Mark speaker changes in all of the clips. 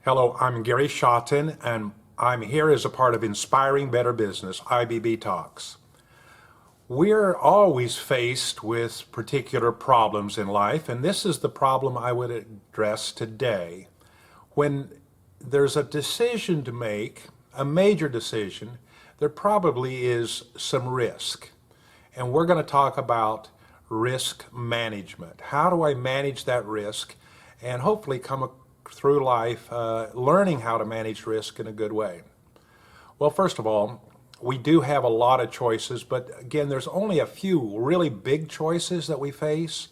Speaker 1: Hello, I'm Gary Shotton, and I'm here as a part of Inspiring Better Business, IBB Talks. We're always faced with particular problems in life, and this is the problem I would address today. When there's a decision to make, a major decision, there probably is some risk. And we're going to talk about risk management. How do I manage that risk and hopefully come through life learning how to manage risk in a good way? Well, first of all, we do have a lot of choices, but again, there's only a few really big choices that we face.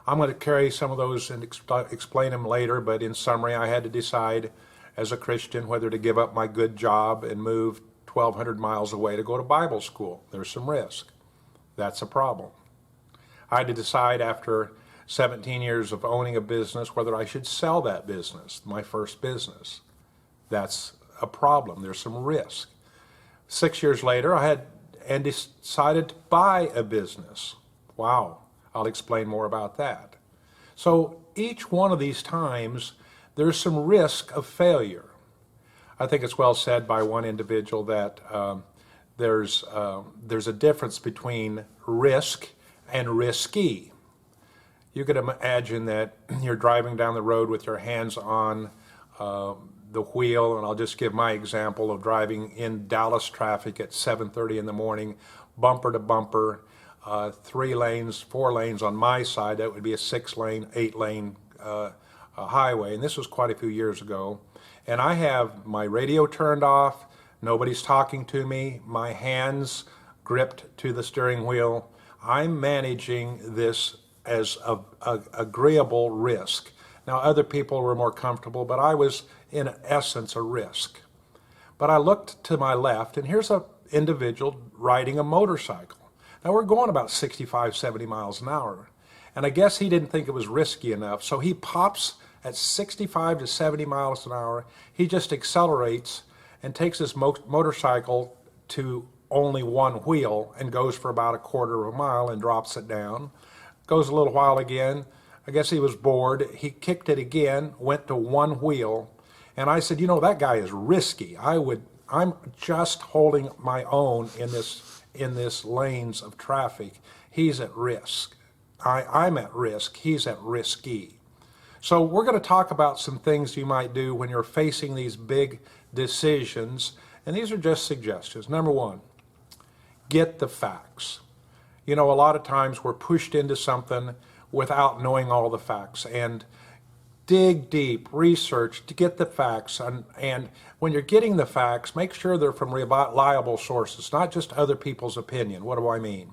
Speaker 1: I'm going to carry some of those and explain them later, but in summary, I had to decide as a Christian whether to give up my good job and move 1,200 miles away to go to Bible school. There's some risk. That's a problem. I had to decide after 17 years of owning a business whether I should sell that business, my first business. That's a problem. There's some risk. 6 years later, I had decided to buy a business. Wow, I'll explain more about that. So each one of these times, there's some risk of failure. I think it's well said by one individual that there's a difference between risk and risky. You could imagine that you're driving down the road with your hands on the wheel, and I'll just give my example of driving in Dallas traffic at 7:30 in the morning, bumper to bumper, 3 lanes, 4 lanes on my side. That would be a 6-lane, 8-lane highway, and this was quite a few years ago. And I have my radio turned off, nobody's talking to me, my hands gripped to the steering wheel. I'm managing this as a agreeable risk. Now, other people were more comfortable, but I was, in essence, a risk. But I looked to my left, and here's an individual riding a motorcycle. Now, we're going about 65, 70 miles an hour. And I guess he didn't think it was risky enough, so he pops at 65 to 70 miles an hour. He just accelerates and takes his motorcycle to only one wheel and goes for about a quarter of a mile and drops it down. Goes a little while again. I guess he was bored. He kicked it again, went to one wheel. And I said, you know, that guy is risky. I'm just holding my own in this lanes of traffic. He's at risk. I'm at risk. He's at risky. So we're going to talk about some things you might do when you're facing these big decisions. And these are just suggestions. Number one, get the facts. You know, a lot of times we're pushed into something without knowing all the facts, and dig deep, research to get the facts, and when you're getting the facts, make sure they're from reliable sources, not just other people's opinion. What do I mean?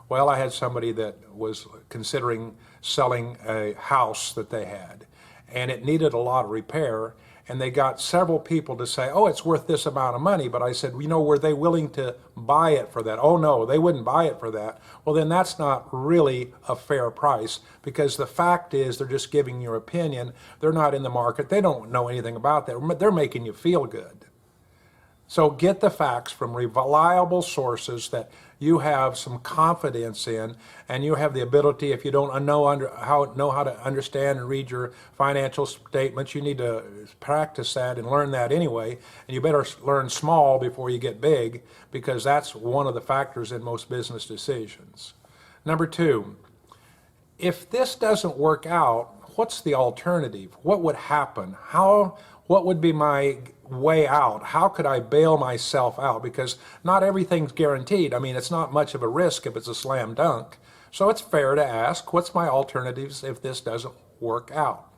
Speaker 1: Well, I had somebody that was considering selling a house that they had, and it needed a lot of repair, and they got several people to say, oh, it's worth this amount of money. But I said, you know, were they willing to buy it for that? Oh, no, they wouldn't buy it for that. Well, then that's not really a fair price, because the fact is they're just giving your opinion. They're not in the market. They don't know anything about that. They're making you feel good. So get the facts from reliable sources that you have some confidence in, and you have the ability, if you don't know how to understand and read your financial statements, you need to practice that and learn that anyway. And you better learn small before you get big, because that's one of the factors in most business decisions. Number two, if this doesn't work out, what's the alternative? What would happen? What would be my way out? How could I bail myself out? Because not everything's guaranteed. I mean, it's not much of a risk if it's a slam dunk. So it's fair to ask, what's my alternatives if this doesn't work out?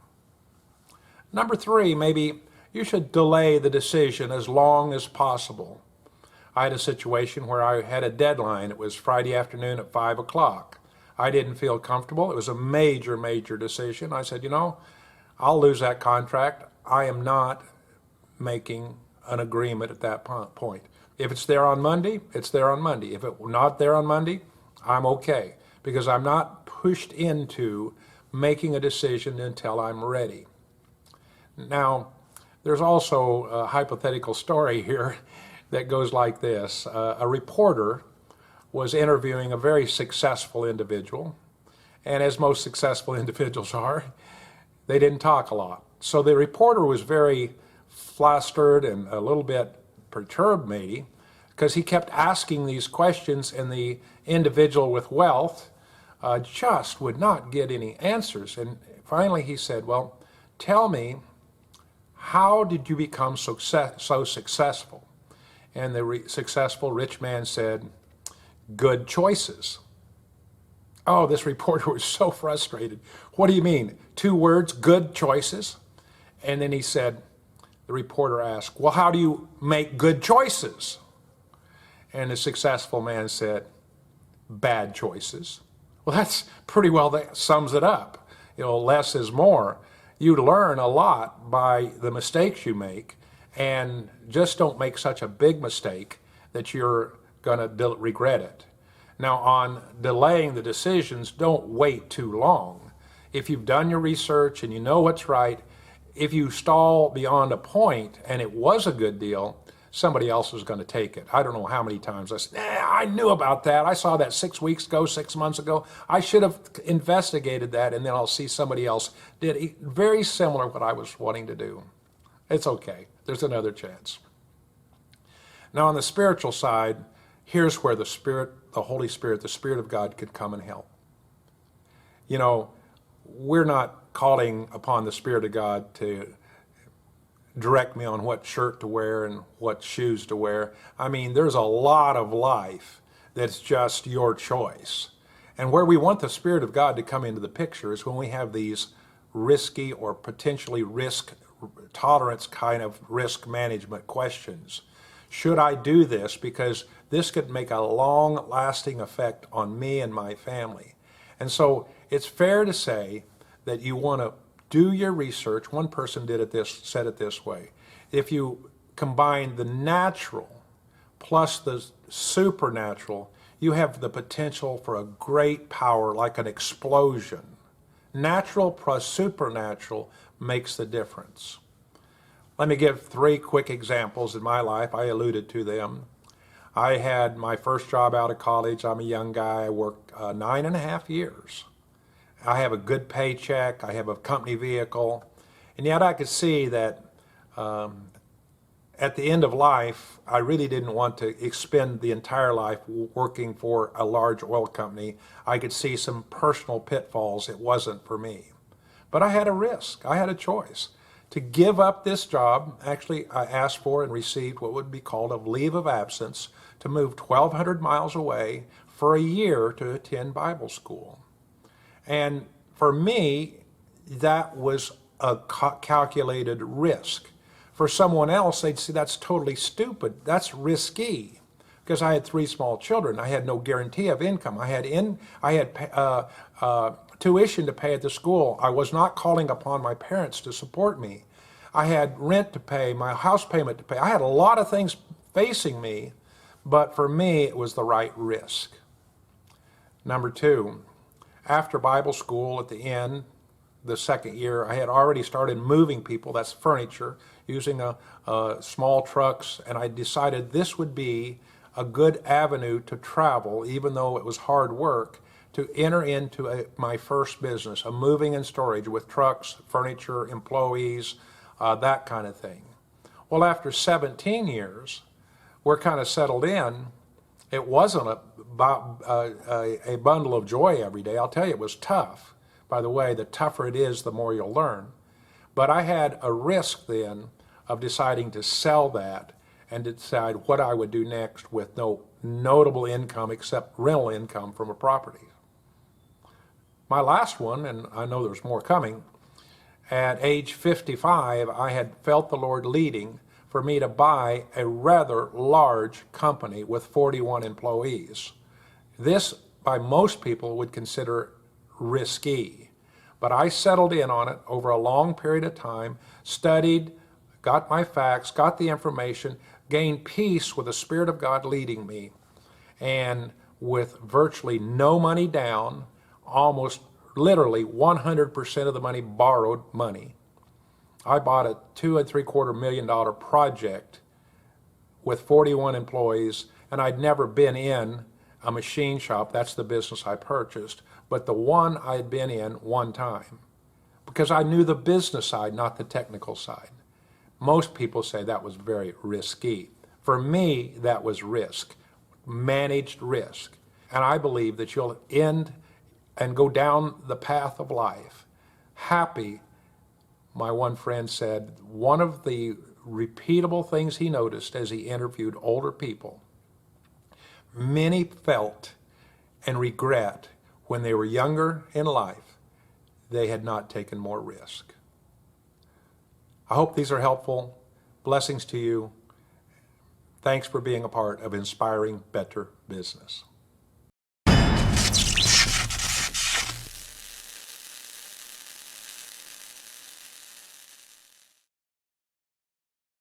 Speaker 1: Number three, maybe you should delay the decision as long as possible. I had a situation where I had a deadline. It was Friday afternoon at 5 o'clock. I didn't feel comfortable. It was a major, major decision. I said, you know, I'll lose that contract. I am not making an agreement at that point. If it's there on Monday, it's there on Monday. If it's not there on Monday, I'm okay, because I'm not pushed into making a decision until I'm ready. Now, there's also a hypothetical story here that goes like this. A reporter was interviewing a very successful individual, and as most successful individuals are, they didn't talk a lot. So the reporter was very flustered and a little bit perturbed maybe, because he kept asking these questions and the individual with wealth just would not get any answers. And finally he said, well, tell me, how did you become so successful? And the successful rich man said, good choices. Oh, this reporter was so frustrated. What do you mean? 2 words, good choices? And then he said, the reporter asked, well, how do you make good choices? And the successful man said, bad choices. Well, that's pretty well, that sums it up. Less is more. You learn a lot by the mistakes you make, and just don't make such a big mistake that you're going to regret it. Now, on delaying the decisions, don't wait too long. If you've done your research and you know what's right, if you stall beyond a point and it was a good deal, somebody else is going to take it. I don't know how many times I said, I knew about that. I saw that 6 weeks ago, 6 months ago. I should have investigated that, and then I'll see somebody else did very similar what I was wanting to do. It's okay. There's another chance. Now, on the spiritual side, here's where the Holy Spirit, the Spirit of God could come and help. We're not calling upon the Spirit of God to direct me on what shirt to wear and what shoes to wear. I mean, there's a lot of life that's just your choice. And where we want the Spirit of God to come into the picture is when we have these risky or potentially risk tolerance kind of risk management questions. Should I do this? Because this could make a long-lasting effect on me and my family. And so it's fair to say that you want to do your research. One person said it this way. If you combine the natural plus the supernatural, you have the potential for a great power, like an explosion. Natural plus supernatural makes the difference. Let me give 3 quick examples in my life. I alluded to them. I had my first job out of college. I'm a young guy. I worked 9.5 years. I have a good paycheck. I have a company vehicle. And yet I could see that at the end of life, I really didn't want to expend the entire life working for a large oil company. I could see some personal pitfalls. It wasn't for me. But I had a risk. I had a choice. To give up this job, actually I asked for and received what would be called a leave of absence to move 1,200 miles away for a year to attend Bible school. And for me, that was a calculated risk. For someone else, they'd say that's totally stupid. That's risky. Because I had 3 small children. I had no guarantee of income. I had tuition to pay at the school. I was not calling upon my parents to support me. I had rent to pay, my house payment to pay. I had a lot of things facing me, but for me, it was the right risk. Number 2, after Bible school at the end, the 2nd year, I had already started moving people, that's furniture, using small trucks, and I decided this would be a good avenue to travel, even though it was hard work, to enter into my first business, a moving and storage with trucks, furniture, employees, that kind of thing. Well, after 17 years, we're kind of settled in. It wasn't a bundle of joy every day. I'll tell you, it was tough. By the way, the tougher it is, the more you'll learn. But I had a risk then of deciding to sell that and to decide what I would do next with no notable income except rental income from a property. My last one, and I know there's more coming, at age 55, I had felt the Lord leading for me to buy a rather large company with 41 employees. This, by most people, would consider risky, but I settled in on it over a long period of time, studied, got my facts, got the information, gained peace with the Spirit of God leading me, and with virtually no money down, almost literally 100% of the money borrowed money, I bought a $2.75 million project with 41 employees, and I'd never been in a machine shop. That's the business I purchased, but the one I'd been in one time, because I knew the business side, not the technical side. Most people say that was very risky. For me, that was risk, managed risk. And I believe that you'll end and go down the path of life happy. My one friend said one of the repeatable things he noticed as he interviewed older people, many felt and regret when they were younger in life they had not taken more risk. I hope these are helpful. Blessings to you. Thanks for being a part of Inspiring Better Business.